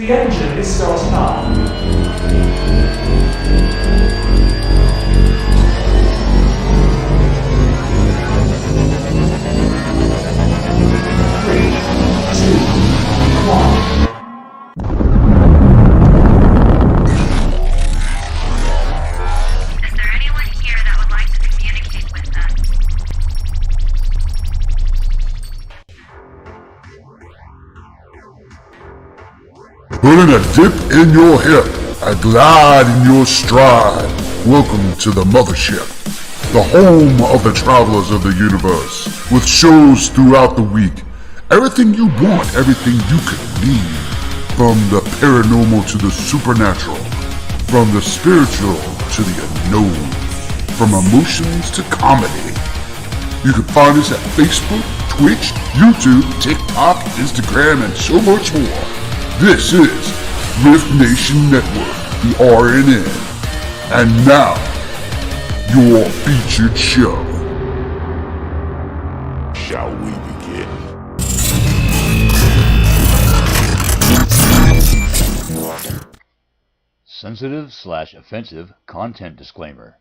The engine is starting up. 3, 2, 1. Is there anyone here that would like to communicate with us? Putting a dip in your hip, a glide in your stride. Welcome to the mothership, the home of the travelers of the universe, with shows throughout the week. Everything you want, everything you could need. From the paranormal to the supernatural, from the spiritual to the unknown, from emotions to comedy. You can find us at Facebook, Twitch, YouTube, TikTok, Instagram, and so much more. This is R.I.F.T Nation Network, the RNN. And now, your featured show. Shall we begin? Sensitive/offensive content disclaimer.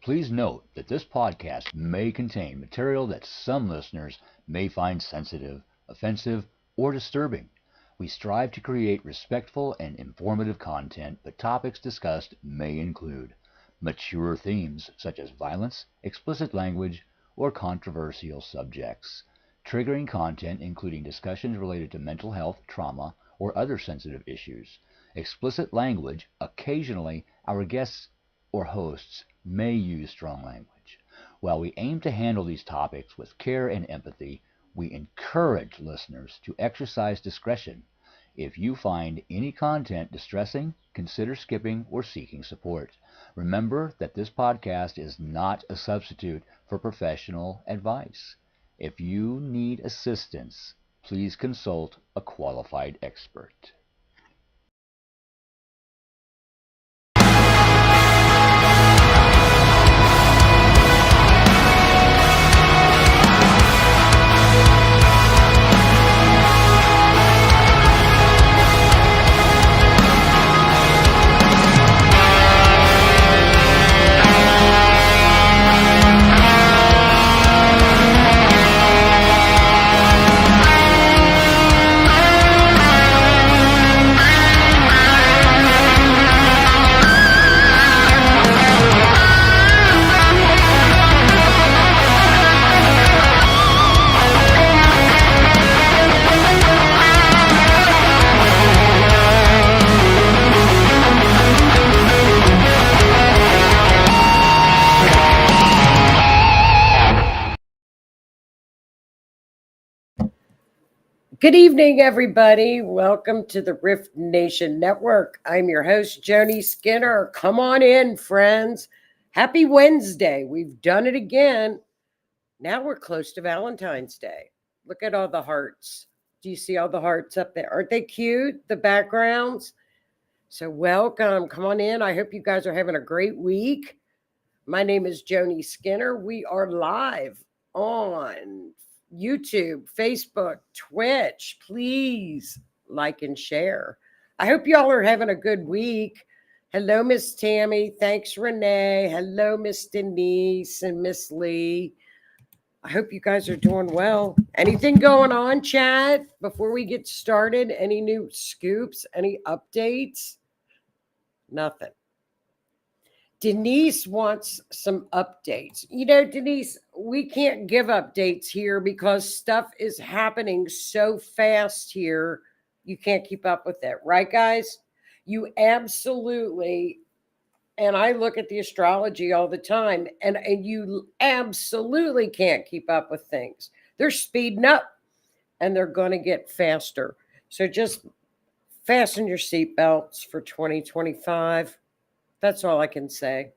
Please note that this podcast may contain material that some listeners may find sensitive, offensive, or disturbing. We strive to create respectful and informative content, but topics discussed may include mature themes such as violence, explicit language, or controversial subjects, triggering content including discussions related to mental health, trauma, or other sensitive issues, explicit language. Occasionally, our guests or hosts may use strong language. While we aim to handle these topics with care and empathy, we encourage listeners to exercise discretion. If you find any content distressing, consider skipping or seeking support. Remember that this podcast is not a substitute for professional advice. If you need assistance, please consult a qualified expert. Good evening, everybody. Welcome to the R.I.F.T Nation Network. I'm your host, Joni Skinner. Come on in, friends. Happy Wednesday. We've done it again. Now we're close to Valentine's Day. Look at all the hearts. Do you see all the hearts up there? Aren't they cute, the backgrounds? So welcome. Come on in. I hope you guys are having a great week. My name is Joni Skinner. We are live on YouTube, Facebook, Twitch. Please like and share. I hope y'all are having a good week. Hello, Miss Tammy. Thanks, Renee. Hello, Miss Denise and Miss Lee. I hope you guys are doing well. Anything going on, chat, before we get started? Any new scoops? Any updates? Nothing. Denise wants some updates. You know, Denise, we can't give updates here because stuff is happening so fast here. You can't keep up with it. Right, guys? You absolutely, and I look at the astrology all the time, and you absolutely can't keep up with things. They're speeding up, and they're going to get faster. So just fasten your seatbelts for 2025. That's all I can say.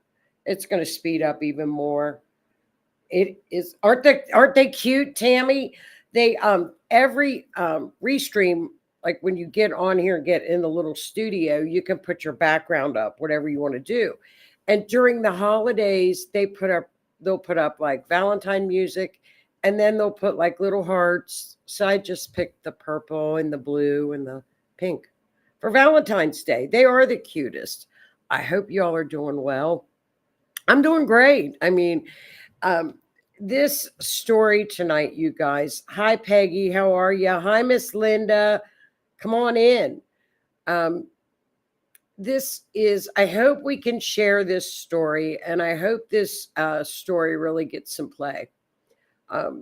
It's going to speed up even more. It is. Aren't they cute, Tammy? They every restream, like when you get on here and get in the little studio, you can put your background up, whatever you want to do. And during the holidays, they'll put up like Valentine music, and then they'll put like little hearts. So I just picked the purple and the blue and the pink. for Valentine's Day. They are the cutest. I hope y'all are doing well. I'm doing great. I mean, this story tonight, you guys. Hi, Peggy. How are you? Hi, Miss Linda. Come on in. This is, I hope we can share this story, and I hope this story really gets some play.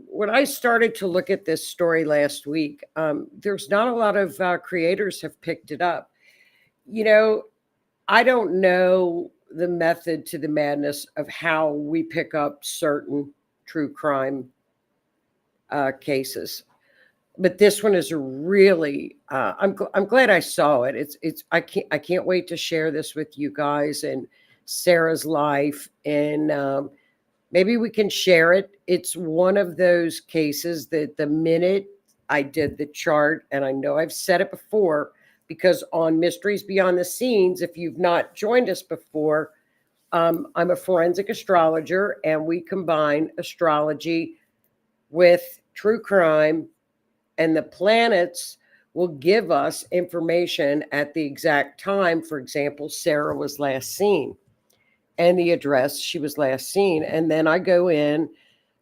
When I started to look at this story last week, there's not a lot of creators have picked it up. You know, I don't know the method to the madness of how we pick up certain true crime cases, but this one is really. I'm glad I saw it. It's I can't wait to share this with you guys and Sarah's life, and maybe we can share it. It's one of those cases that the minute I did the chart, and I know I've said it before, because on Mysteries Beyond the Scenes, if you've not joined us before, I'm a forensic astrologer, and we combine astrology with true crime, and the planets will give us information at the exact time. For example, Sarah was last seen and the address she was last seen. And then I go in,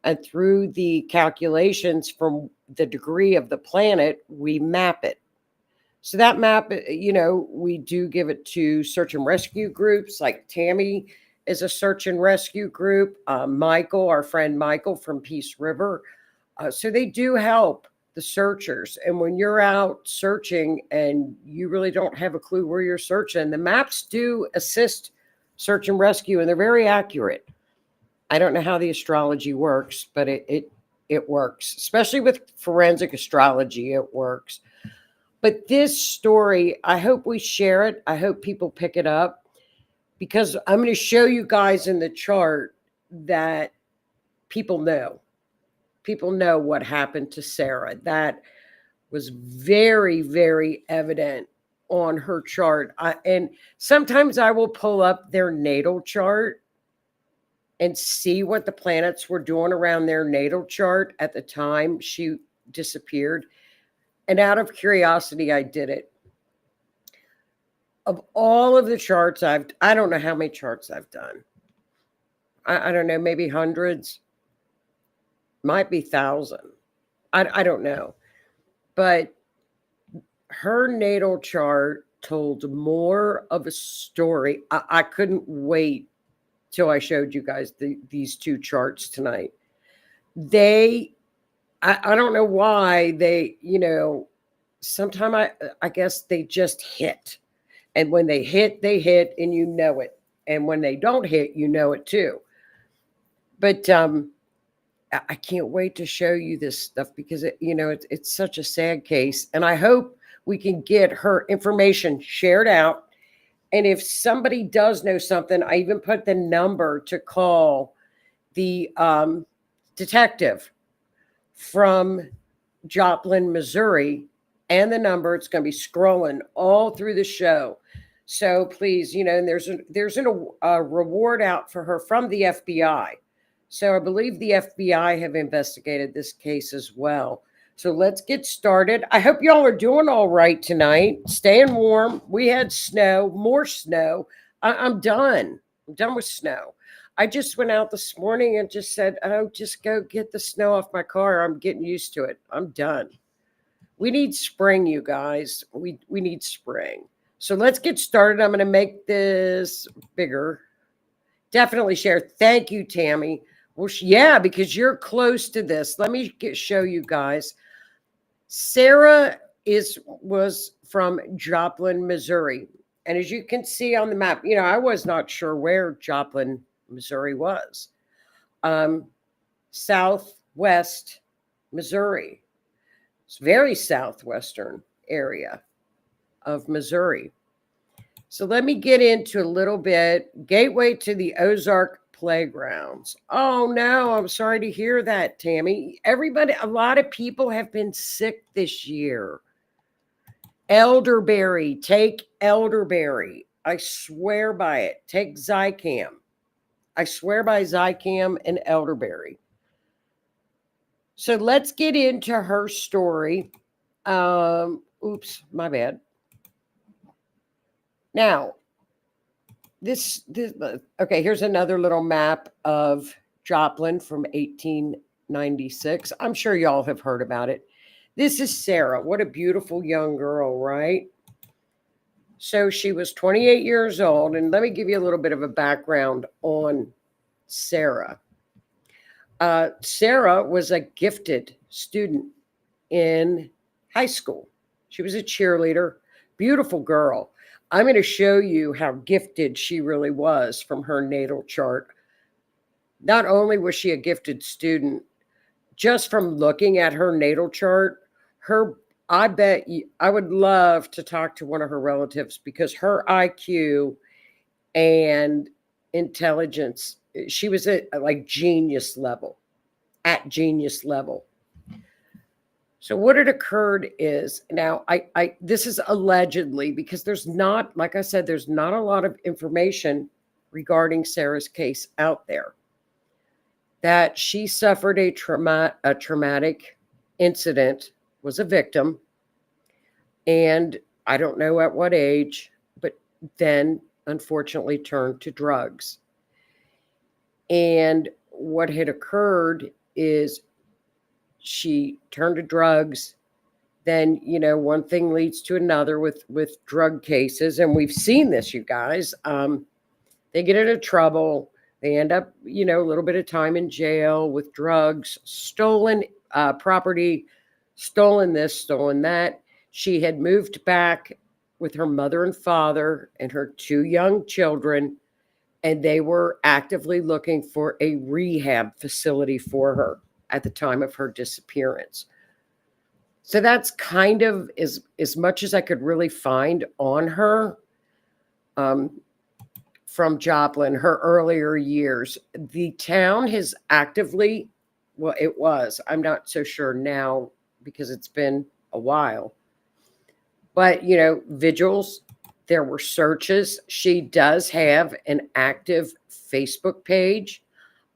and through the calculations from the degree of the planet, we map it. So that map, we do give it to search and rescue groups. Like Tammy is a search and rescue group. Michael, our friend Michael from Peace River. So they do help the searchers. And when you're out searching and you really don't have a clue where you're searching, the maps do assist search and rescue, and they're very accurate. I don't know how the astrology works, but it works, especially with forensic astrology. It works. But this story, I hope we share it. I hope people pick it up, because I'm going to show you guys in the chart that people know. People know what happened to Sarah. That was very, very evident on her chart. And sometimes I will pull up their natal chart and see what the planets were doing around their natal chart at the time she disappeared. And out of curiosity, I did it. Of all of the charts I don't know how many charts I've done. I don't know, maybe hundreds, might be 1,000. I don't know. But her natal chart told more of a story. I couldn't wait till I showed you guys these two charts tonight. I don't know why they, sometimes I guess they just hit. And when they hit, and you know it. And when they don't hit, you know it too. But I can't wait to show you this stuff, because it's such a sad case. And I hope we can get her information shared out. And if somebody does know something, I even put the number to call the detective from Joplin, Missouri, and the number. It's going to be scrolling all through the show. So please, and there's a reward out for her from the FBI. So I believe the FBI have investigated this case as well. So let's get started. I hope y'all are doing all right tonight. Staying warm. We had snow, more snow. I'm done. I'm done with snow. I just went out this morning and just said, oh, just go get the snow off my car. I'm getting used to it. I'm done. We need spring, you guys. We need spring. So let's get started. I'm going to make this bigger. Definitely share. Thank you, Tammy. Well, yeah, because you're close to this. Let me show you guys. Sarah was from Joplin, Missouri. And as you can see on the map, I was not sure where Joplin, Missouri was. Southwest Missouri. It's very southwestern area of Missouri. So let me get into a little bit. Gateway to the Ozark playgrounds. Oh no, I'm sorry to hear that, Tammy. A lot of people have been sick this year. Elderberry, take elderberry. I swear by it. Take Zicam. I swear by Zicam and elderberry. So let's get into her story. Oops, my bad. Now, okay, here's another little map of Joplin from 1896. I'm sure y'all have heard about it. This is Sarah. What a beautiful young girl, right? So she was 28 years old. And let me give you a little bit of a background on Sarah. Sarah was a gifted student in high school. She was a cheerleader, beautiful girl. I'm going to show you how gifted she really was from her natal chart. Not only was she a gifted student, just from looking at her natal chart, I bet you, I would love to talk to one of her relatives because her IQ and intelligence, she was at like genius level, at genius level. So what had occurred is, now I this is allegedly, because there's not, like I said, there's not a lot of information regarding Sarah's case out there, that she suffered a traumatic incident, was a victim, and I don't know at what age, but then unfortunately turned to drugs. And what had occurred is she turned to drugs. Then, you know, one thing leads to another with drug cases. And we've seen this, you guys. They get into trouble. They end up, you know, a little bit of time in jail with drugs, stolen property, stolen this, stolen that. She had moved back with her mother and father and her 2 young children, and they were actively looking for a rehab facility for her at the time of her disappearance. So that's kind of as much as I could really find on her from Joplin, her earlier years. The town has actively, well, it was, I'm not so sure now because it's been a while, but, you know, vigils, there were searches. She does have an active Facebook page.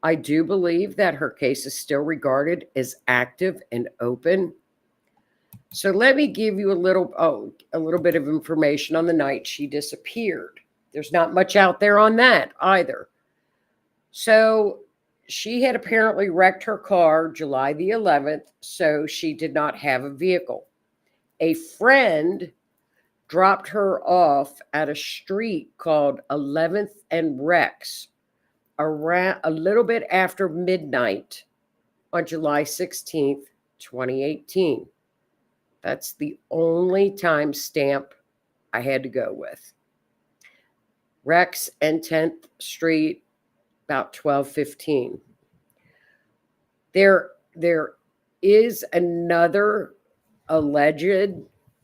I do believe that her case is still regarded as active and open. So let me give you a little bit of information on the night she disappeared. There's not much out there on that either. So she had apparently wrecked her car July the 11th, so she did not have a vehicle. A friend dropped her off at a street called 11th and Rex around a little bit after midnight on July 16th, 2018. That's the only time stamp I had to go with. Rex and 10th Street, about 12:15. There is another alleged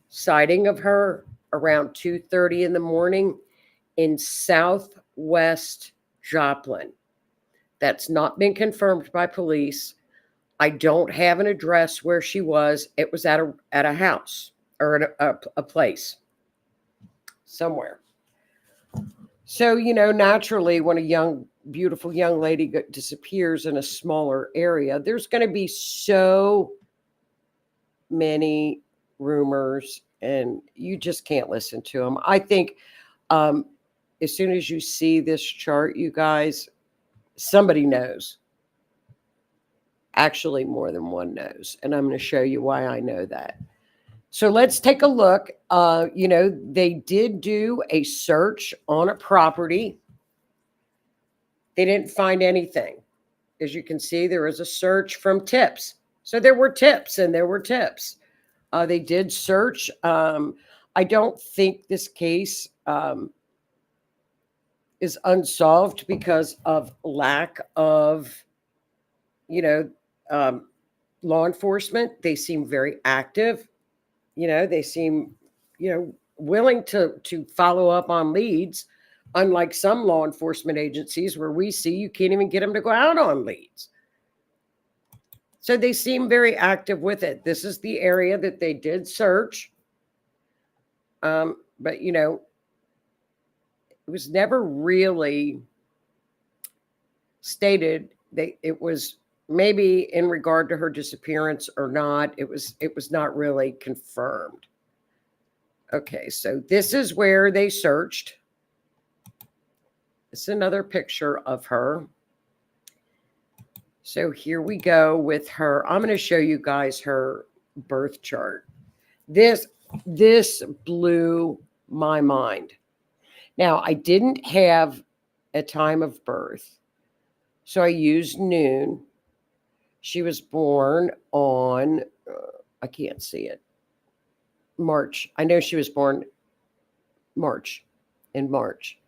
sighting of her around 2:30 in the morning in southwest Joplin. That's not been confirmed by police. I don't have an address where she was. It was at a house or at a place somewhere. So, you know, naturally, when a beautiful young lady disappears in a smaller area, there's going to be so many rumors, and you just can't listen to them. I think as soon as you see this chart, you guys, somebody knows. Actually, more than one knows. And I'm going to show you why I know that. So let's take a look. You know, they did do a search on a property. They didn't find anything. As you can see, there is a search from tips. So there were tips and there were tips. They did search. I don't think this case is unsolved because of lack of, you know, law enforcement. They seem very active. You know, they seem, you know, willing to follow up on leads, unlike some law enforcement agencies where we see you can't even get them to go out on leads. So they seem very active with it. This is the area that they did search. But, you know, it was never really stated that it was maybe in regard to her disappearance or not. It was not really confirmed. Okay, so this is where they searched. It's another picture of her. So here we go with her. I'm going to show you guys her birth chart. This blew my mind. Now, I didn't have a time of birth, so I used noon. She was born on, I can't see it, March. I know she was born in March.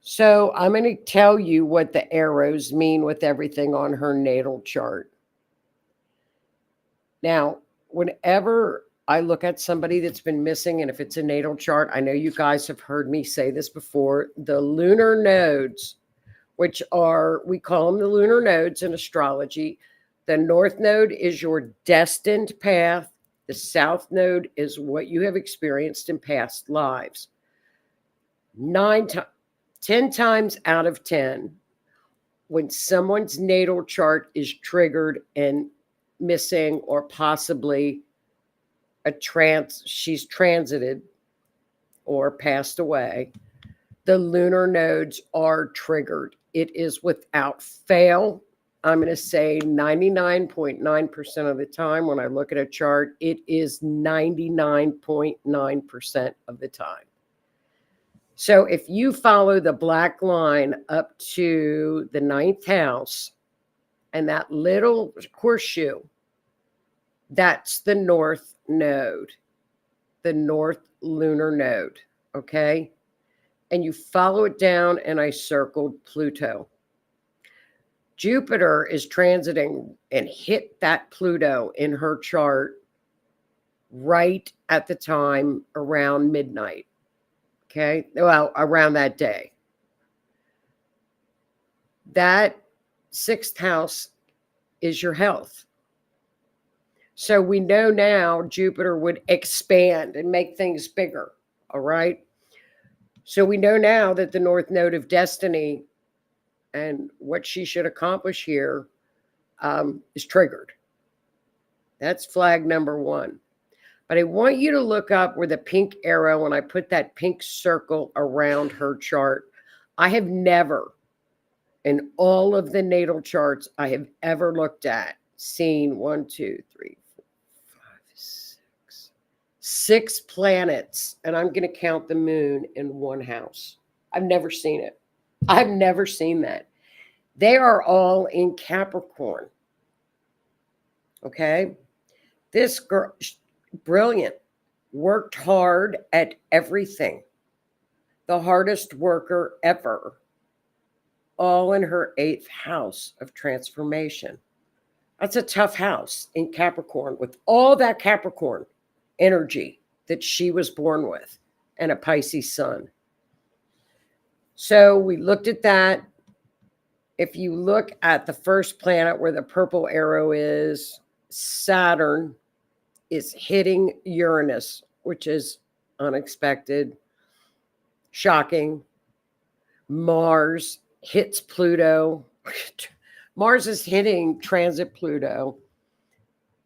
So I'm going to tell you what the arrows mean with everything on her natal chart. Now, whenever I look at somebody that's been missing, and if it's a natal chart, I know you guys have heard me say this before, the lunar nodes, which are, we call them the lunar nodes in astrology. The north node is your destined path. The south node is what you have experienced in past lives. 10 times out of 10, when someone's natal chart is triggered and missing, or possibly she's transited or passed away, the lunar nodes are triggered. It is without fail. I'm going to say 99.9% of the time when I look at a chart, it is 99.9% of the time. So if you follow the black line up to the 9th house and that little horseshoe, that's the north node, the north lunar node, okay? And you follow it down, and I circled Pluto. Jupiter is transiting and hit that Pluto in her chart right at the time around midnight. Okay, well, around that day. That 6th house is your health. So we know now Jupiter would expand and make things bigger, all right? So we know now that the north node of destiny and what she should accomplish here is triggered. That's flag number 1. But I want you to look up where the pink arrow, when I put that pink circle around her chart, I have never, in all of the natal charts I have ever looked at, seen 1, 2, 3, 4, 5, 6 planets. And I'm going to count the moon in one house. I've never seen it. I've never seen that. They are all in Capricorn. Okay? This girl, brilliant, worked hard at everything. The hardest worker ever. All in her 8th house of transformation. That's a tough house in Capricorn with all that Capricorn energy that she was born with, and a Pisces sun. So we looked at that. If you look at the first planet where the purple arrow is, Saturn is hitting Uranus, which is unexpected, shocking. Mars hits Pluto. Mars is hitting transit Pluto.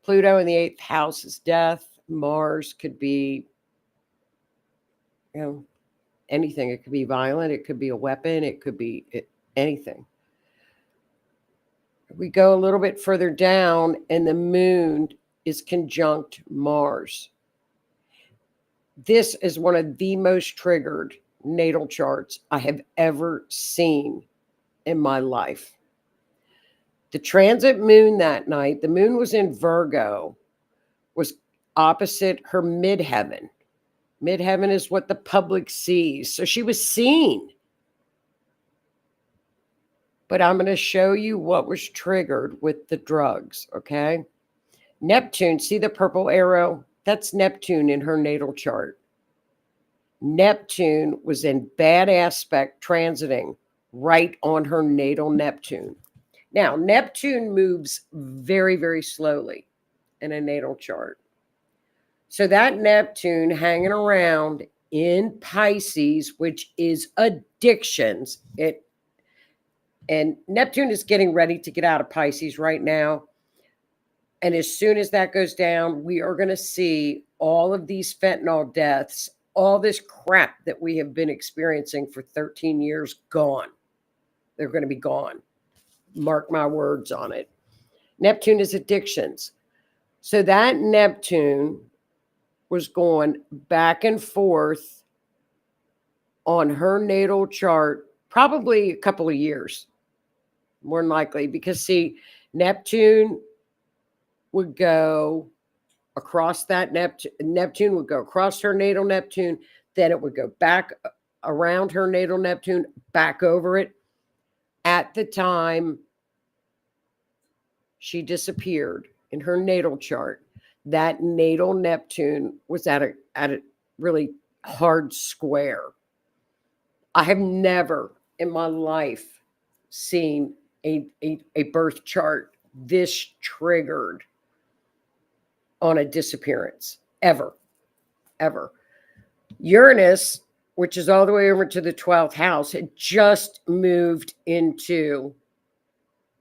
Pluto in the 8th house is death. Mars could be, anything. It could be violent. It could be a weapon. It could be anything. We go a little bit further down, and the moon is conjunct Mars. This is one of the most triggered natal charts I have ever seen in my life. The transit moon that night, the moon was in Virgo, was opposite her midheaven. Midheaven is what the public sees. So she was seen. But I'm going to show you what was triggered with the drugs, okay? Neptune, see the purple arrow? That's Neptune in her natal chart. Neptune was in bad aspect transiting right on her natal Neptune. Now, Neptune moves very, very slowly in a natal chart. So that Neptune hanging around in Pisces, which is addictions, and Neptune is getting ready to get out of Pisces right now. And as soon as that goes down, we are going to see all of these fentanyl deaths, all this crap that we have been experiencing for 13 years gone. They're going to be gone. Mark my words on it. Neptune is addictions. So that Neptune was going back and forth on her natal chart, probably a couple of years, more than likely, because see, Neptune would go across that Neptune would go across her natal Neptune, then it would go back around her natal Neptune, back over it. At the time she disappeared in her natal chart, that natal Neptune was at a really hard square. I have never in my life seen a birth chart this triggered on a disappearance, ever. Uranus, which is all the way over to the 12th house, had just moved into,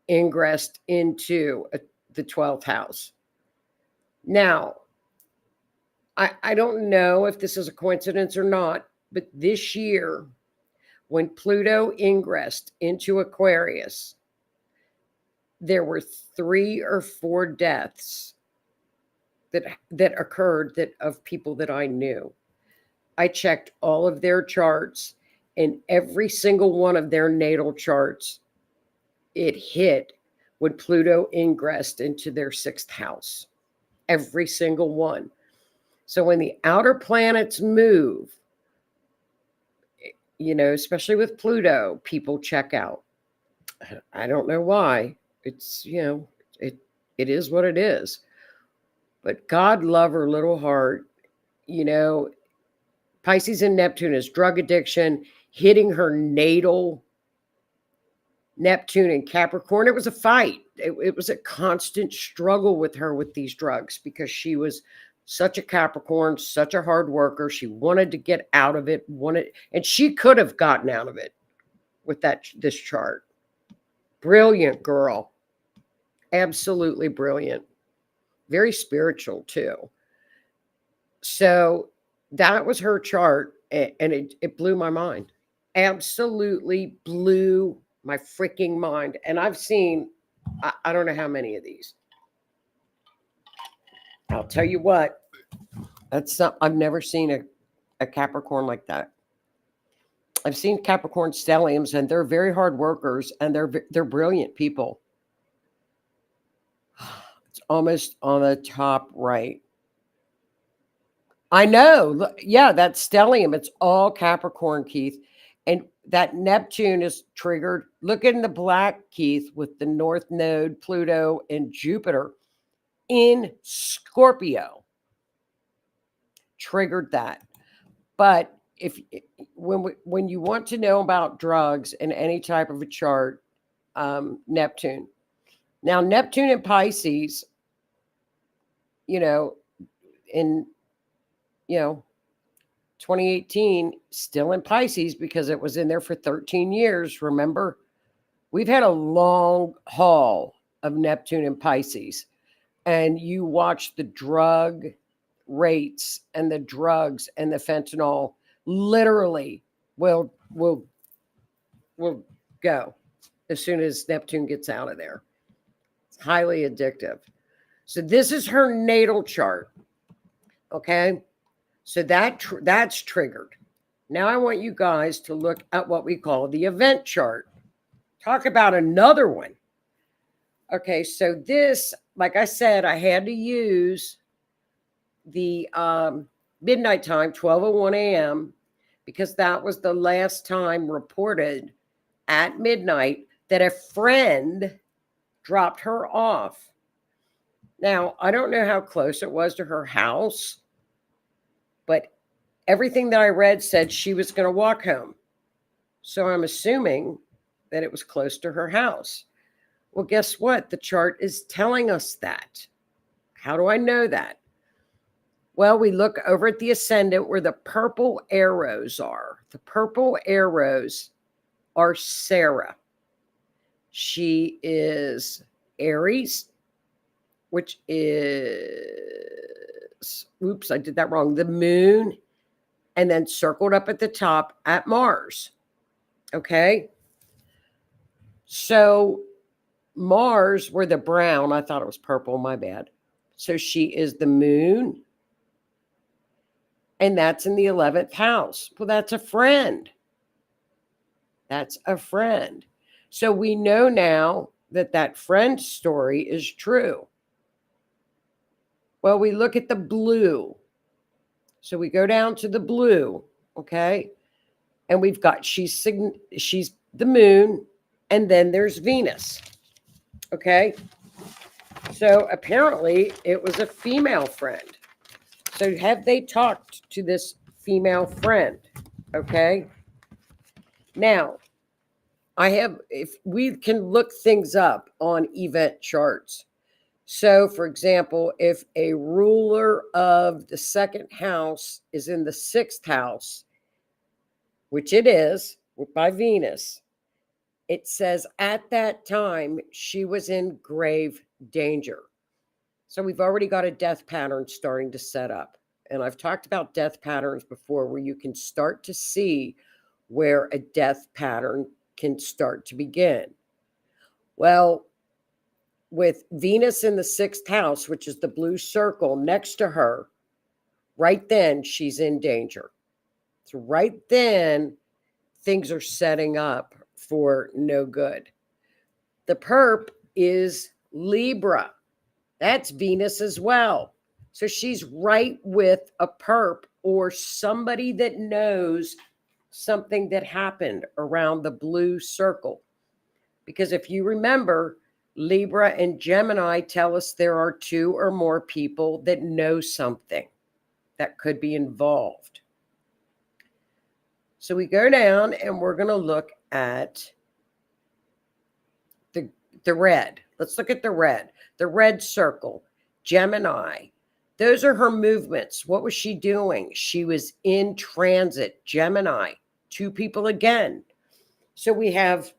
ingressed into the 12th house. Now, I don't know if this is a coincidence or not, but this year, when Pluto ingressed into Aquarius, there were 3 or 4 deaths that occurred of people that I knew. I checked all of their charts, and every single one of their natal charts, it hit when Pluto ingressed into their 6th house. Every single one. So when the outer planets move, especially with Pluto, people check out. I don't know why. It's, it is what it is. But God love her little heart. Pisces and Neptune is drug addiction, hitting her natal Neptune and Capricorn. It was a fight. It was a constant struggle with her with these drugs because she was such a Capricorn, such a hard worker. She wanted to get out of it, and she could have gotten out of it with this chart. Brilliant girl. Absolutely brilliant. Very spiritual too. So that was her chart, and it blew my mind. Absolutely blew my freaking mind. And I've seen, I don't know how many of these. I'll tell you what, I've never seen a Capricorn like that. I've seen Capricorn stelliums, and they're very hard workers, and they're brilliant people. It's almost on the top right. I know. Yeah, that stellium, it's all Capricorn, Keith. And that Neptune is triggered. Look in the black, Keith, with the North Node, Pluto, and Jupiter in Scorpio. Triggered that. But when you want to know about drugs in any type of a chart, Neptune. Now, Neptune in Pisces, in 2018, still in Pisces because it was in there for 13 years. Remember, we've had a long haul of Neptune in Pisces, and you watch the drug rates and the drugs and the fentanyl literally will go as soon as Neptune gets out of there. It's highly addictive. So this is her natal chart. Okay. So that's triggered. Now I want you guys to look at what we call the event chart. Talk about another one. Okay, so this, like I said, I had to use the midnight time, 12:01 a.m., because that was the last time reported at midnight that a friend dropped her off. Now, I don't know how close it was to her house, but everything that I read said she was going to walk home. So I'm assuming that it was close to her house. Well, guess what? The chart is telling us that. How do I know that? Well, we look over at the ascendant where the purple arrows are. The purple arrows are Sarah. She is Aries, which is, oops, I did that wrong. The moon, and then circled up at the top at Mars. Okay. So Mars, where the brown, I thought it was purple, my bad. So she is the moon, and that's in the 11th house. Well, that's a friend. That's a friend. So we know now that that friend story is true. Well, we look at the blue. So we go down to the blue, okay? And we've got she's the moon, and then there's Venus. Okay? So apparently it was a female friend. So have they talked to this female friend? Okay? Now, if we can look things up on event charts. So, for example, if a ruler of the second house is in the sixth house, which it is by Venus, it says at that time she was in grave danger. So we've already got a death pattern starting to set up. And I've talked about death patterns before where you can start to see where a death pattern can start to begin. Well, with Venus in the sixth house, which is the blue circle next to her, right then she's in danger. So right then things are setting up for no good. The perp is Libra. That's Venus as well. So she's right with a perp or somebody that knows something that happened around the blue circle. Because if you remember, Libra and Gemini tell us there are two or more people that know something that could be involved. So we go down and we're going to look at the red. Let's look at the red circle, Gemini. Those are her movements. What was she doing? She was in transit, Gemini, two people again. So we have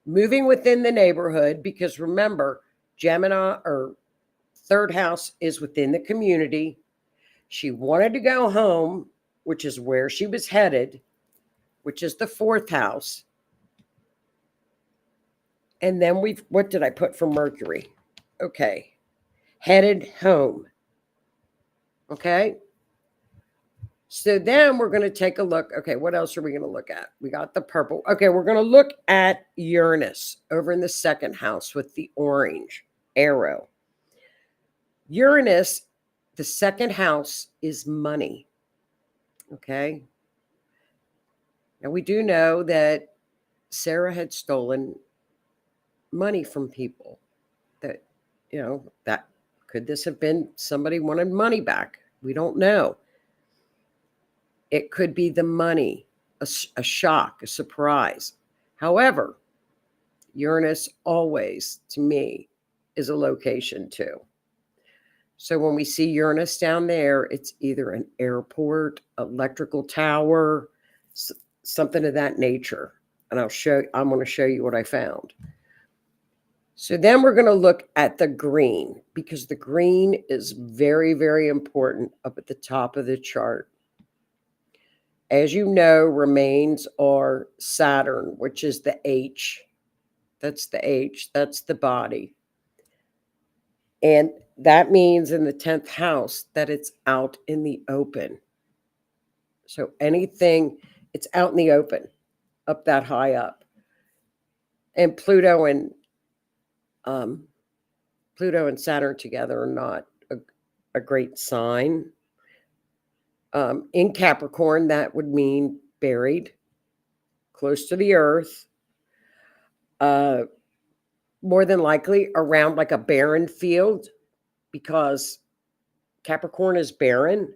moving within the neighborhood, because remember, Gemini or third house is within the community. She wanted to go home, which is where she was headed, which is the fourth house. And then what did I put for Mercury? Okay. Headed home. Okay. So then we're going to take a look. Okay. What else are we going to look at? We got the purple. Okay. We're going to look at Uranus over in the second house with the orange arrow. Uranus, the second house, is money. Okay. Now we do know that Sarah had stolen money from people. That, that could this have been somebody wanted money back? We don't know. It could be the money, a shock, a surprise. However, Uranus always, to me, is a location too. So when we see Uranus down there, it's either an airport, electrical tower, something of that nature. And I'm going to show you what I found. So then we're going to look at the green, because the green is very, very important up at the top of the chart. As you know, remains are Saturn, which is the H. That's the H. That's the body. And that means in the 10th house that it's out in the open. So anything, it's out in the open, up that high up. And Pluto and Saturn together are not a great sign. In Capricorn, that would mean buried, close to the earth, more than likely around like a barren field, because Capricorn is barren,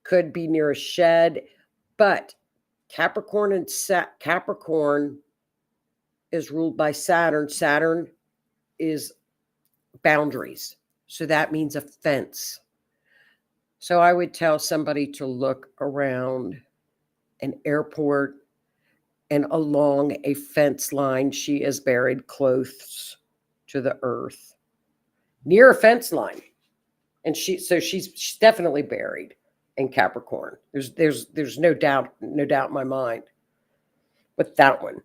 could be near a shed, but Capricorn is ruled by Saturn. Saturn is boundaries. So that means a fence. So I would tell somebody to look around an airport and along a fence line. She is buried close to the earth. near a fence line. And she's definitely buried in Capricorn. There's no doubt in my mind with that one.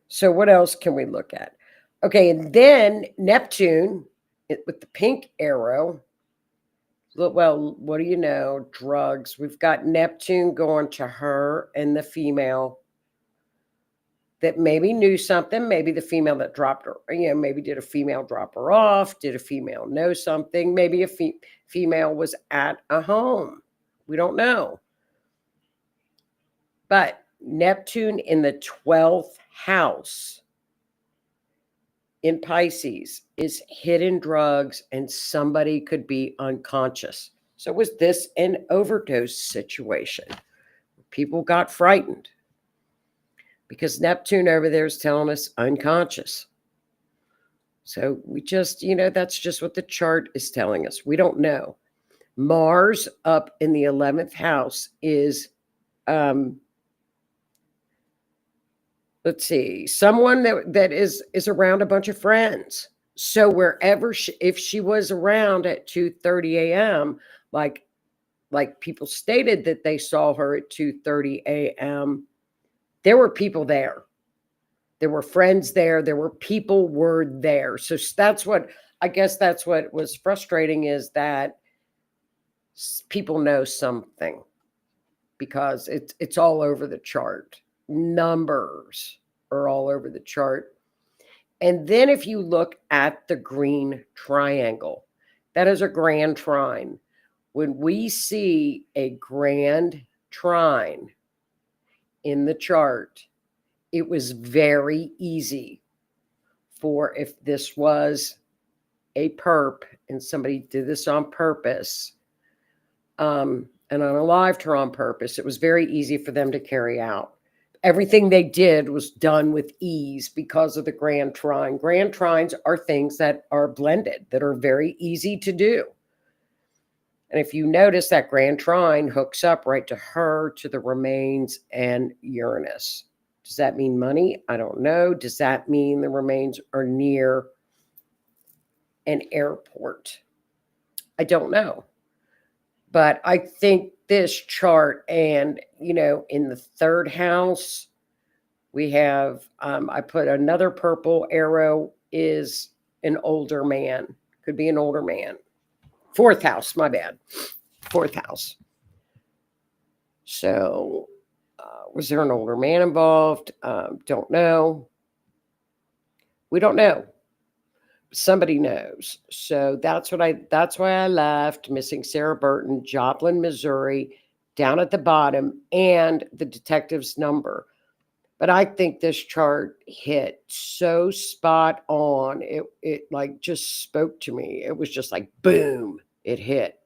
So what else can we look at? Okay, and then Neptune with the pink arrow. Well, what do you know? Drugs. We've got Neptune going to her and the female that maybe knew something. Maybe the female that dropped her, maybe did a female drop her off? Did a female know something? Maybe a female was at a home. We don't know. But Neptune in the 12th house in Pisces is hidden drugs, and somebody could be unconscious. So was this an overdose situation? People got frightened because Neptune over there is telling us unconscious. So we just, that's just what the chart is telling us. We don't know. Mars up in the 11th house is, let's see, someone that is around a bunch of friends. So wherever if she was around at 2:30 a.m., like people stated that they saw her at 2:30 a.m., there were people there. There were friends there. There were people were there. So that's what was frustrating, is that people know something, because it's all over the chart. Numbers are all over the chart. And then if you look at the green triangle, that is a grand trine. When we see a grand trine in the chart, it was very easy for, if this was a perp and somebody did this on purpose, and unalived her on purpose, it was very easy for them to carry out. Everything they did was done with ease because of the grand trine. Grand trines are things that are blended, that are very easy to do. And if you notice, that grand trine hooks up right to her, to the remains, and Uranus. Does that mean money? I don't know. Does that mean the remains are near an airport? I don't know. But I think this chart, and, in the 3rd house, we have, I put another purple arrow, is an older man. Could be an older man. 4th house, my bad. 4th house. So, was there an older man involved? Don't know. We don't know. Somebody knows. So that's why I left missing Sarah Burton, Joplin, Missouri, down at the bottom, and the detective's number. But I think this chart hit so spot on. It like just spoke to me. It was just like, boom, it hit.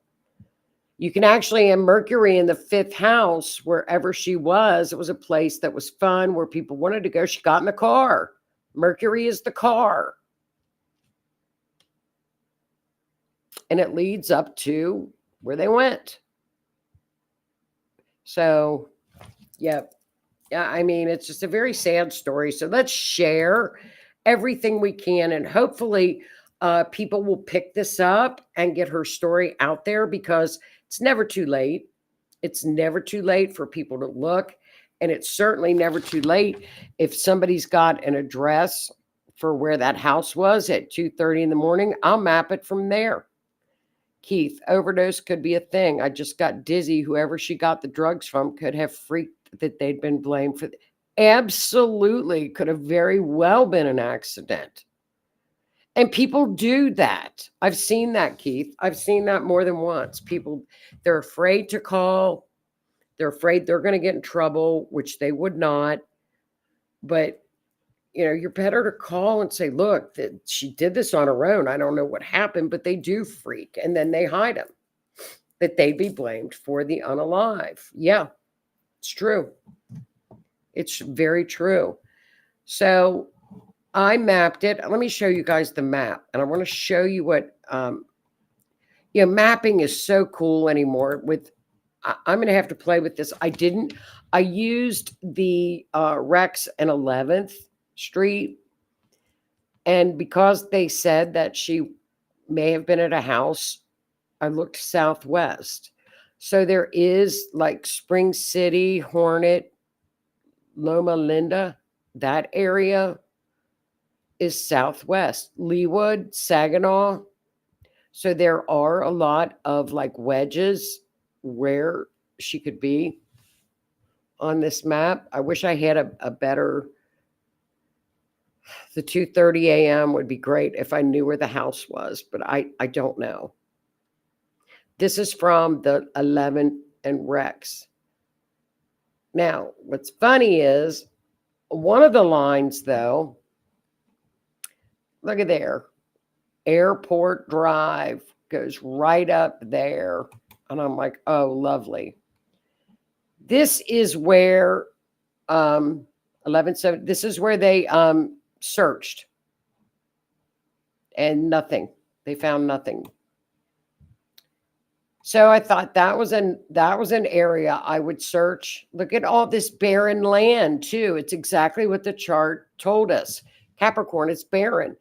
You can actually, in Mercury in the 5th house, wherever she was, it was a place that was fun, where people wanted to go. She got in the car. Mercury is the car. And it leads up to where they went. So, yeah, I mean, it's just a very sad story. So let's share everything we can. And hopefully people will pick this up and get her story out there, because it's never too late. It's never too late for people to look. And it's certainly never too late if somebody's got an address for where that house was at 2:30 in the morning. I'll map it from there. Keith, overdose could be a thing. I just got dizzy. Whoever she got the drugs from could have freaked that they'd been blamed for. Absolutely. Could have very well been an accident. And people do that. I've seen that, Keith. I've seen that more than once. People, they're afraid to call. They're afraid they're going to get in trouble, which they would not. But you're better to call and say, look, that she did this on her own. I don't know what happened, but they do freak. And then they hide them, that they'd be blamed for the unalive. Yeah, it's true. It's very true. So I mapped it. Let me show you guys the map. And I want to show you what, mapping is so cool anymore. I'm going to have to play with this. I used the Rex and 11th Street, and because they said that she may have been at a house. I looked southwest. So there is like Spring City, Hornet, Loma Linda, that area is southwest. Leawood, Saginaw. So there are a lot of like wedges where she could be on this map. I wish I had a better, the 2:30 a.m. would be great if I knew where the house was, but I don't know. This is from the 11 and Rex. Now, what's funny is one of the lines, though, look at there. Airport Drive goes right up there. And I'm like, oh, lovely. This is where 11-7, this is where they searched. And nothing. They found nothing. So I thought that was an area I would search. Look at all this barren land too. It's exactly what the chart told us. Capricorn, it's barren.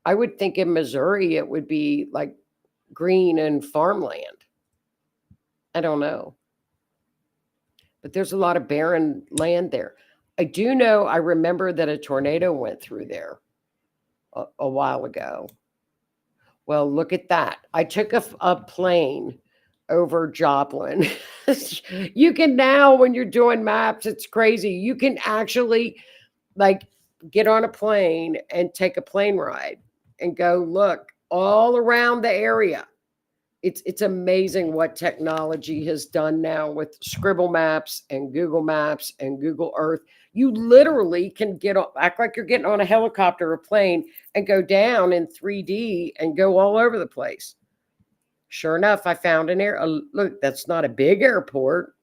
I would think in Missouri it would be like green and farmland. I don't know. But there's a lot of barren land there. I do know, I remember that a tornado went through there a while ago. Well, look at that. I took a plane over Joplin. You can now, when you're doing maps, it's crazy. You can actually like get on a plane and take a plane ride and go look all around the area. It's amazing what technology has done now with Scribble Maps and Google Maps and Google Earth. You literally can act like you're getting on a helicopter or plane and go down in 3D and go all over the place. Sure enough, I found look, that's not a big airport,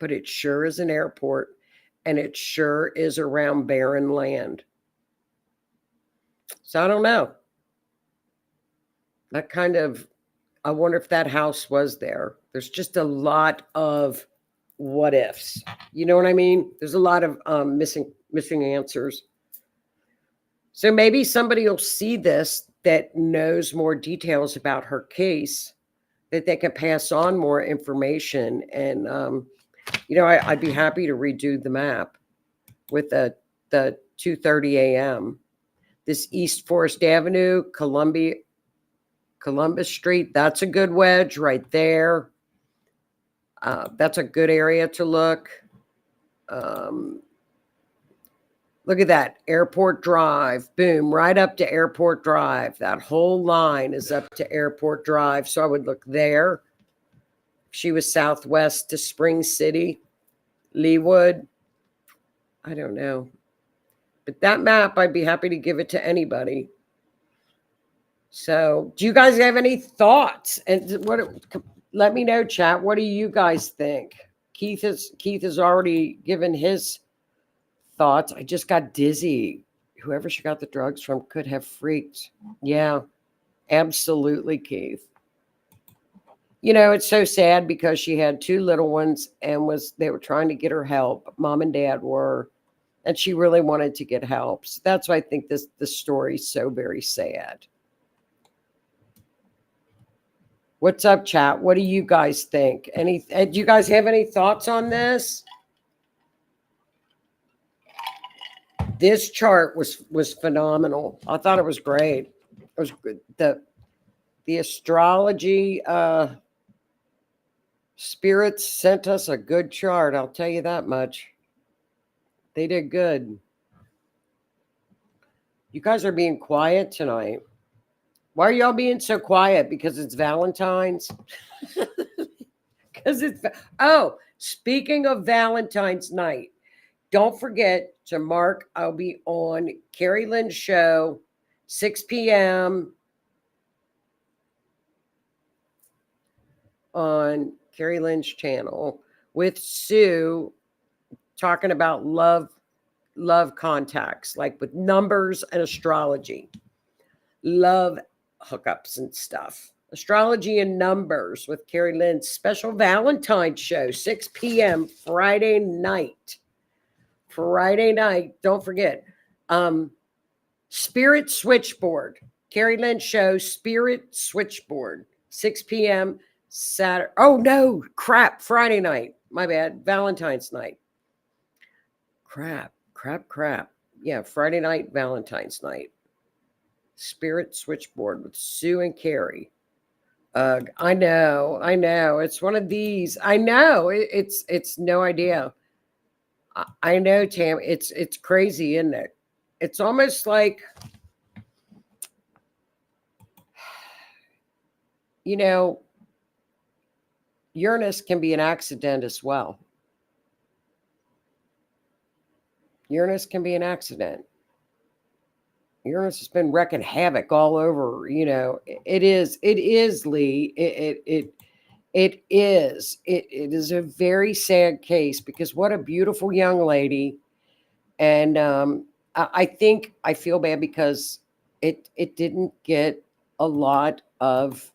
but it sure is an airport, and it sure is around barren land. So I don't know. That kind of, I wonder if that house was there. There's just a lot of what ifs. You know what I mean? There's a lot of missing answers. So maybe somebody will see this that knows more details about her case, that they can pass on more information. And, I'd be happy to redo the map with the 2:30 a.m. This East Forest Avenue, Columbus Street, that's a good wedge right there. That's a good area to look. Look at that, Airport Drive, boom, right up to Airport Drive. That whole line is up to Airport Drive. So I would look there. She was southwest to Spring City, Leawood. I don't know. But that map, I'd be happy to give it to anybody. So do you guys have any thoughts? And let me know, chat. What do you guys think? Keith has already given his thoughts. I just got dizzy. Whoever she got the drugs from could have freaked. Yeah, absolutely, Keith. It's so sad because she had two little ones and they were trying to get her help. Mom and dad were, and she really wanted to get help. So that's why I think this story is so very sad. What's up, chat? What do you guys think? Do you guys have any thoughts on this? This chart was phenomenal. I thought it was great. It was good. The astrology spirits sent us a good chart. I'll tell you that much. They did good. You guys are being quiet tonight. Why are y'all being so quiet? Because it's Valentine's? Speaking of Valentine's night, don't forget to mark, I'll be on Carrie Lynn's show, 6 p.m. on Carrie Lynn's channel with Sue, talking about love contacts, like with numbers and astrology. Love hookups and stuff. Astrology and numbers with Carrie Lynn's special Valentine's show, 6 p.m. Friday night. Don't forget. Spirit Switchboard. Carrie Lynn show, Spirit Switchboard, 6 p.m. Saturday. Oh, no, crap. Friday night. My bad. Valentine's night. Crap. Yeah, Friday night, Valentine's night. Spirit Switchboard with Sue and Carrie. I know. It's one of these. I know. It's no idea. I know, Tam. It's crazy, isn't it? It's almost like, you know, Uranus can be an accident as well. Uranus can be an accident. Uranus has been wrecking havoc all over. It is, Lee. It is. It is a very sad case, because what a beautiful young lady. And I think I feel bad because it didn't get a lot of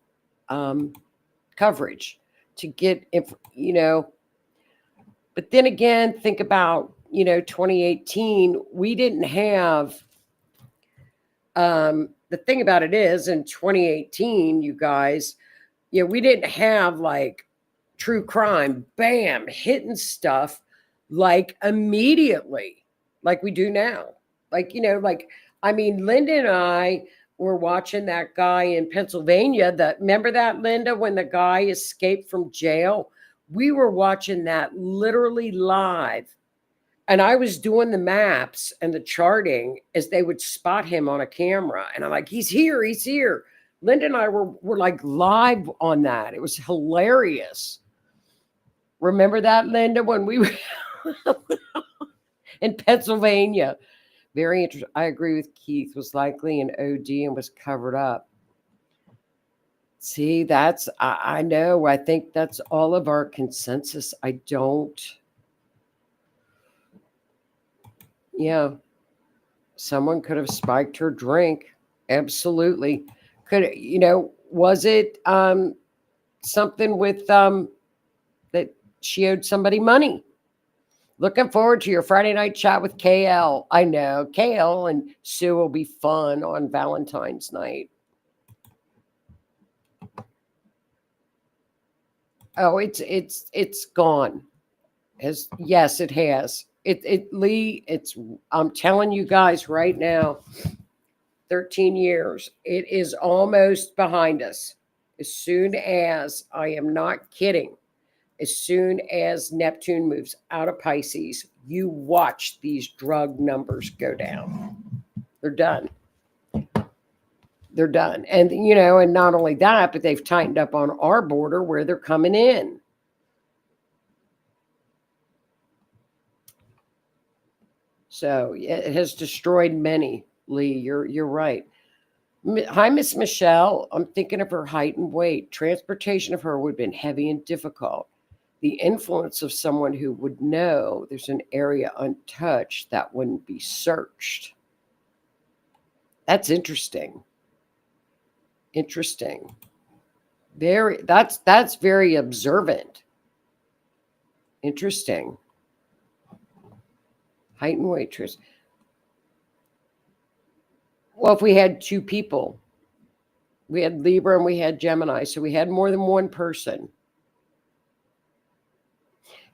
coverage to get, but then again, think about, 2018, we didn't have, the thing about it is, in 2018, you guys, we didn't have like true crime, bam, hitting stuff like immediately, like we do now. Like, Linda and I were watching that guy in Pennsylvania. Remember that, Linda, when the guy escaped from jail? We were watching that literally live. And I was doing the maps and the charting as they would spot him on a camera. And I'm like, he's here. Linda and I were like live on that. It was hilarious. Remember that, Linda, when we were in Pennsylvania? Very interesting. I agree with Keith. Was likely an OD and was covered up. See, I know. I think that's all of our consensus. Yeah. Someone could have spiked her drink. Absolutely. Was it something with that she owed somebody money? Looking forward to your Friday night chat with KL. I know KL and Sue will be fun on Valentine's night. Oh, it's gone. Yes, it has. Lee, I'm telling you guys right now, 13 years. It is almost behind us. As soon as, I am not kidding, as soon as Neptune moves out of Pisces, you watch these drug numbers go down. They're done. And, and not only that, but they've tightened up on our border where they're coming in. So it has destroyed many, Lee. You're right. Hi, Miss Michelle. I'm thinking of her height and weight. Transportation of her would have been heavy and difficult. The influence of someone who would know there's an area untouched that wouldn't be searched. That's interesting. That's very observant. Interesting. Height and weight. Well, if we had two people, we had Libra and we had Gemini, so we had more than one person.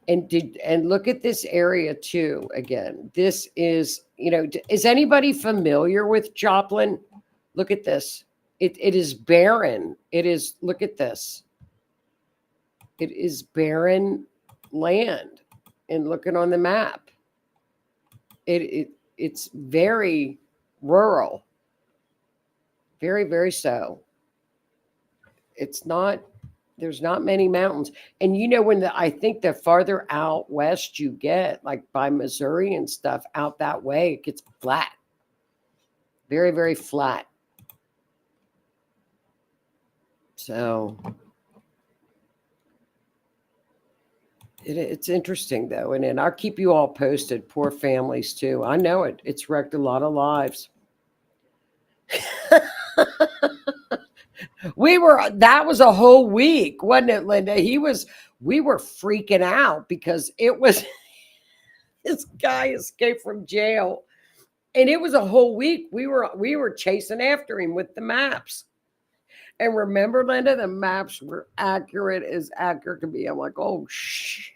And look at this area too. Again, this is, is anybody familiar with Joplin? Look at this. It is barren. Look at this. It is barren land. And looking on the map, it's very rural. Very, very so. There's not many mountains. And I think the farther out west you get, like by Missouri and stuff, out that way, it gets flat. Very, very flat. So it's interesting though. And I'll keep you all posted. Poor families too. I know it. It's wrecked a lot of lives. That was a whole week, wasn't it, Linda? We were freaking out because it was, this guy escaped from jail And it was a whole week. We were chasing after him with the maps. And remember, Linda, the maps were accurate as accurate could be. I'm like, oh, shit.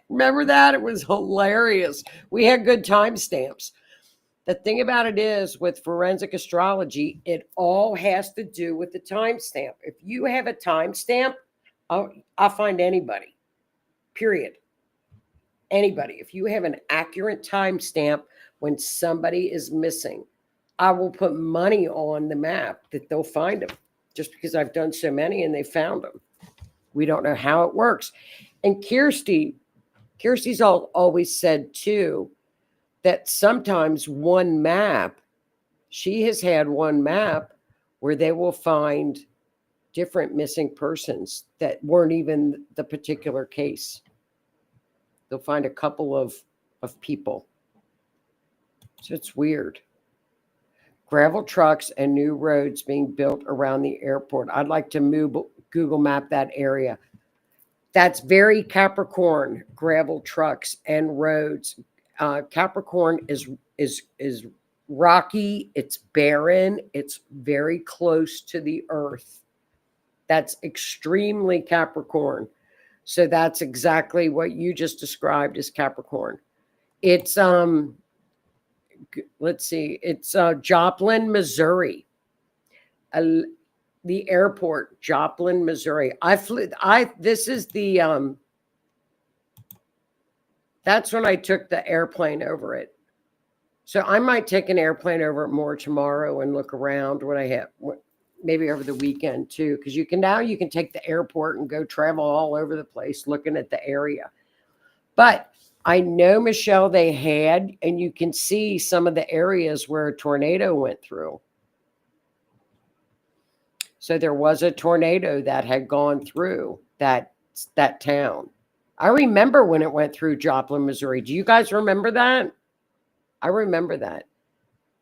Remember that? It was hilarious. We had good timestamps. The thing about it is, with forensic astrology, it all has to do with the timestamp. If you have a timestamp, I'll find anybody, period. Anybody. If you have an accurate timestamp when somebody is missing, I will put money on the map that they'll find them, just because I've done so many and they found them. We don't know how it works. And Kirsty's always said too, that sometimes one map, she has had one map where they will find different missing persons that weren't even the particular case. They'll find a couple of people. So it's weird. Gravel trucks and new roads being built around the airport. I'd like to Google map that area. That's very Capricorn, gravel trucks and roads. Capricorn is rocky, it's barren, it's very close to the earth. That's extremely Capricorn. So that's exactly what you just described as Capricorn. It's let's see, it's Joplin, Missouri. The airport, Joplin, Missouri. This is the that's when I took the airplane over it. So I might take an airplane over it more tomorrow and look around when I have, maybe over the weekend too, because you can take the airport and go travel all over the place looking at the area. But I know, Michelle, they had, and you can see some of the areas where a tornado went through. So there was a tornado that had gone through that town. I remember when it went through Joplin, Missouri. Do you guys remember that? I remember that.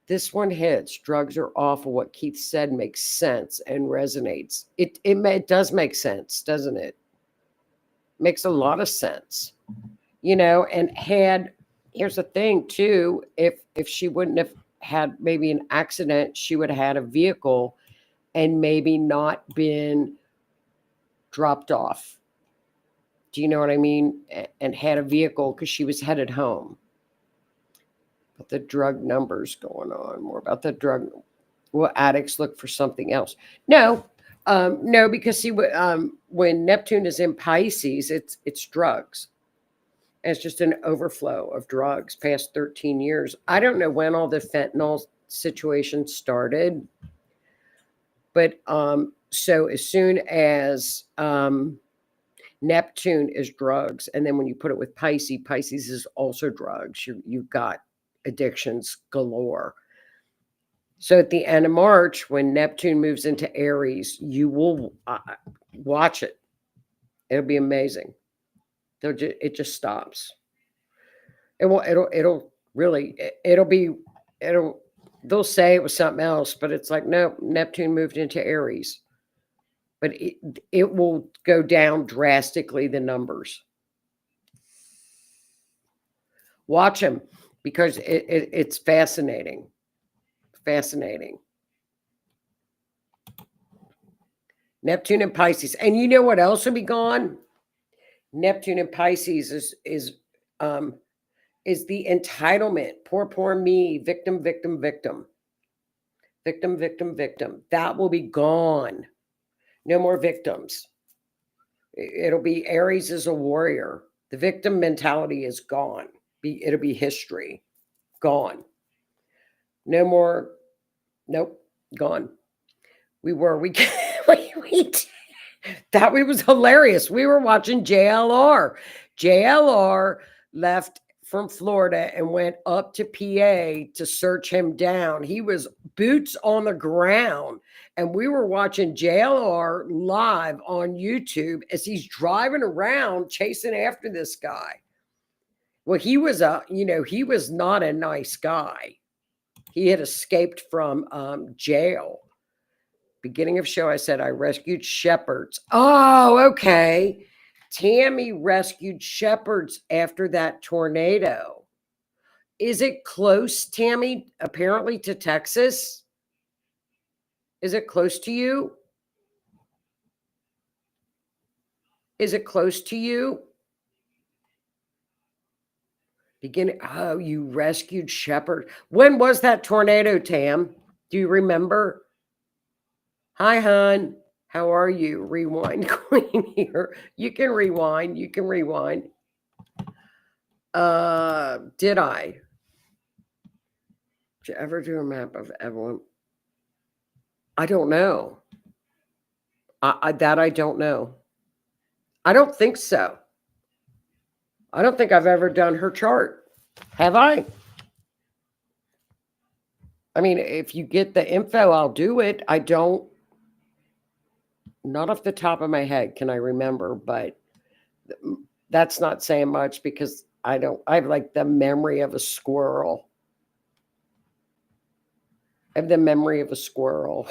This one hits. Drugs are awful. What Keith said makes sense and resonates. It does make sense, doesn't it? Makes a lot of sense. You know, and here's the thing too, if she wouldn't have had maybe an accident, she would have had a vehicle and maybe not been dropped off. Do you know what I mean? And had a vehicle because she was headed home. But the drug numbers going on. More about the drug. Will addicts look for something else? No, because see, when Neptune is in Pisces, it's drugs. It's just an overflow of drugs past 13 years. I don't know when all the fentanyl situation started, but so as soon as Neptune is drugs, and then when you put it with Pisces is also drugs. You've got addictions galore. So at the end of March, when Neptune moves into Aries, you will watch it. It'll be amazing. It just stops. They'll say it was something else, but it's like, no, Neptune moved into Aries. But it will go down drastically, the numbers. Watch them, because it's fascinating. Fascinating. Neptune and Pisces. And you know what else will be gone? Neptune and Pisces is the entitlement. Poor me. Victim. That will be gone. No more victims. It'll be Aries as a warrior. The victim mentality is gone. It'll be history. Gone. No more. Nope. Gone. That was hilarious. We were watching JLR. JLR left from Florida and went up to PA to search him down. He was boots on the ground. And we were watching JLR live on YouTube as he's driving around chasing after this guy. Well, he was not a nice guy. He had escaped from jail. Beginning of show, I said I rescued shepherds. Oh, okay. Tammy rescued shepherds after that tornado. Is it close, Tammy, apparently to Texas? Is it close to you? Is it close to you? Oh, you rescued shepherd. When was that tornado, Tam? Do you remember? Hi, hon. How are you? Rewind queen here. You can rewind. You can rewind. Did I? Did you ever do a map of Evelyn? I don't know. I don't know. I don't think so. I don't think I've ever done her chart. Have I? I mean, if you get the info, I'll do it. I don't. Not off the top of my head can I remember, but that's not saying much because I have like the memory of a squirrel. I have the memory of a squirrel.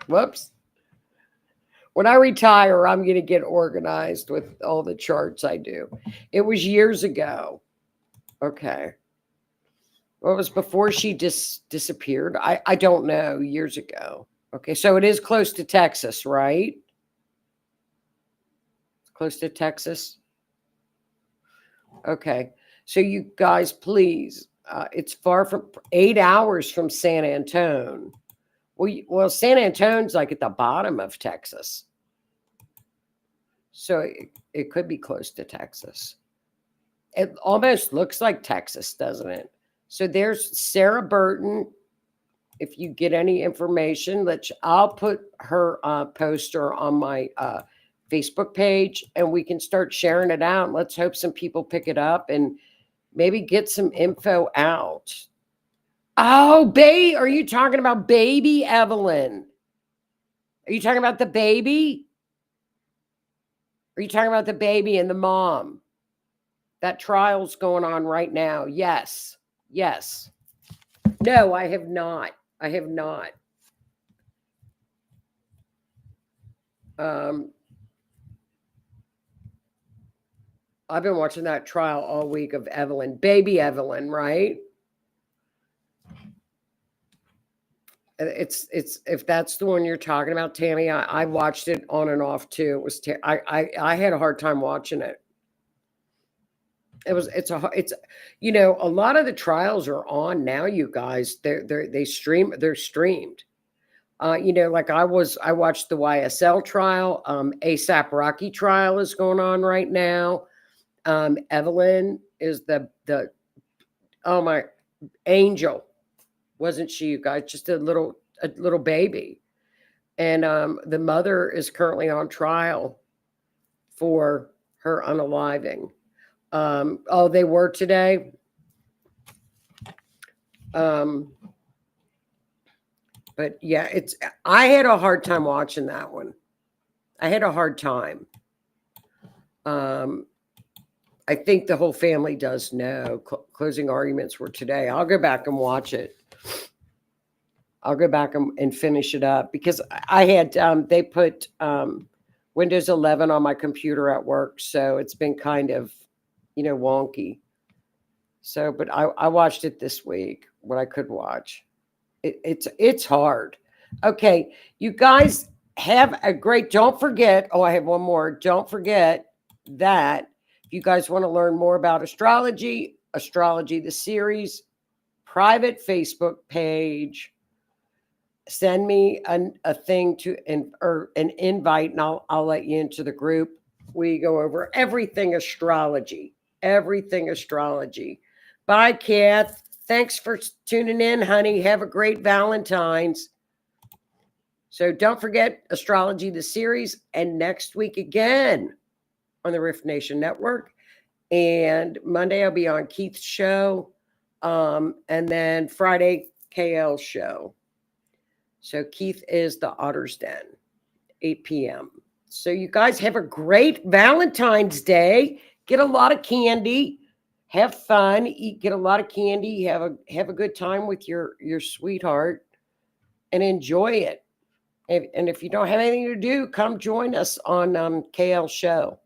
Whoops. When I retire, I'm going to get organized with all the charts I do. It was years ago. Okay. Well, it was before she disappeared. I don't know. Years ago. Okay. So it is close to Texas, right? Close to Texas. Okay. So you guys, please. It's far from 8 hours from San Antonio. Well, San Antonio's like at the bottom of Texas. So it could be close to Texas. It almost looks like Texas, doesn't it? So there's Sarah Burton. If you get any information, I'll put her poster on my Facebook page and we can start sharing it out. Let's hope some people pick it up and maybe get some info out. Oh, are you talking about baby Evelyn? Are you talking about the baby? Are you talking about the baby and the mom? That trial's going on right now. Yes. Yes. No, I have not. I have not. I've been watching that trial all week of Evelyn, baby Evelyn, right? It's if that's the one you're talking about, Tammy. I watched it on and off too. It was I had a hard time watching it. It's a lot of the trials are on now, you guys. They're streamed. Like I watched the YSL trial. ASAP Rocky trial is going on right now. Evelyn is the oh my angel, wasn't she, you guys? Just a little baby. And the mother is currently on trial for her unaliving. They were today. But yeah, I had a hard time watching that one. I had a hard time. I think the whole family does know. Closing arguments were today. I'll go back and watch it. I'll go back and finish it up because I had, they put Windows 11 on my computer at work. So it's been kind of, wonky. So, but I watched it this week, what I could watch. It's hard. Okay. You guys have a great, don't forget. Oh, I have one more. Don't forget that if you guys want to learn more about astrology, the series, private Facebook page, send me a thing or an invite and I'll let you into the group. We go over everything astrology. Bye, Kath. Thanks for tuning in, honey. Have a great Valentine's. So don't forget astrology, the series, and next week again on the R.I.F.T Nation Network. And Monday I'll be on Keith's show. And then Friday, KL's show. So Keith is the Otter's Den, 8 p.m. So you guys have a great Valentine's Day. Get a lot of candy. Have fun. Get a lot of candy. Have a good time with your sweetheart and enjoy it. And if you don't have anything to do, come join us on KL Show.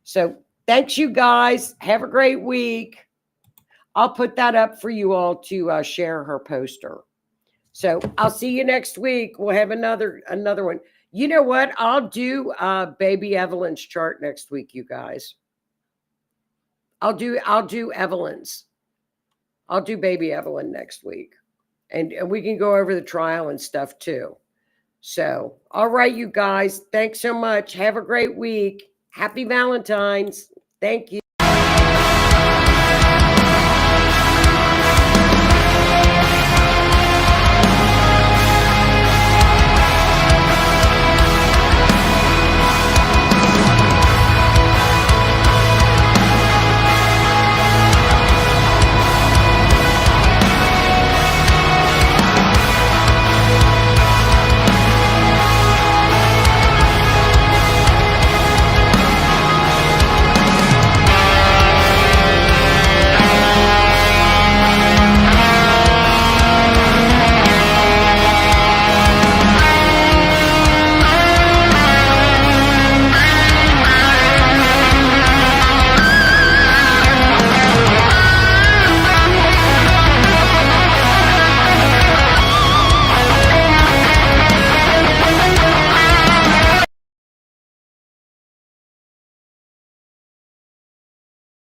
So thanks, you guys. Have a great week. I'll put that up for you all to share her poster. So I'll see you next week. We'll have another one. You know what? I'll do baby Evelyn's chart next week, you guys. I'll do Evelyn's. I'll do baby Evelyn next week. And we can go over the trial and stuff too. So, all right, you guys. Thanks so much. Have a great week. Happy Valentine's. Thank you.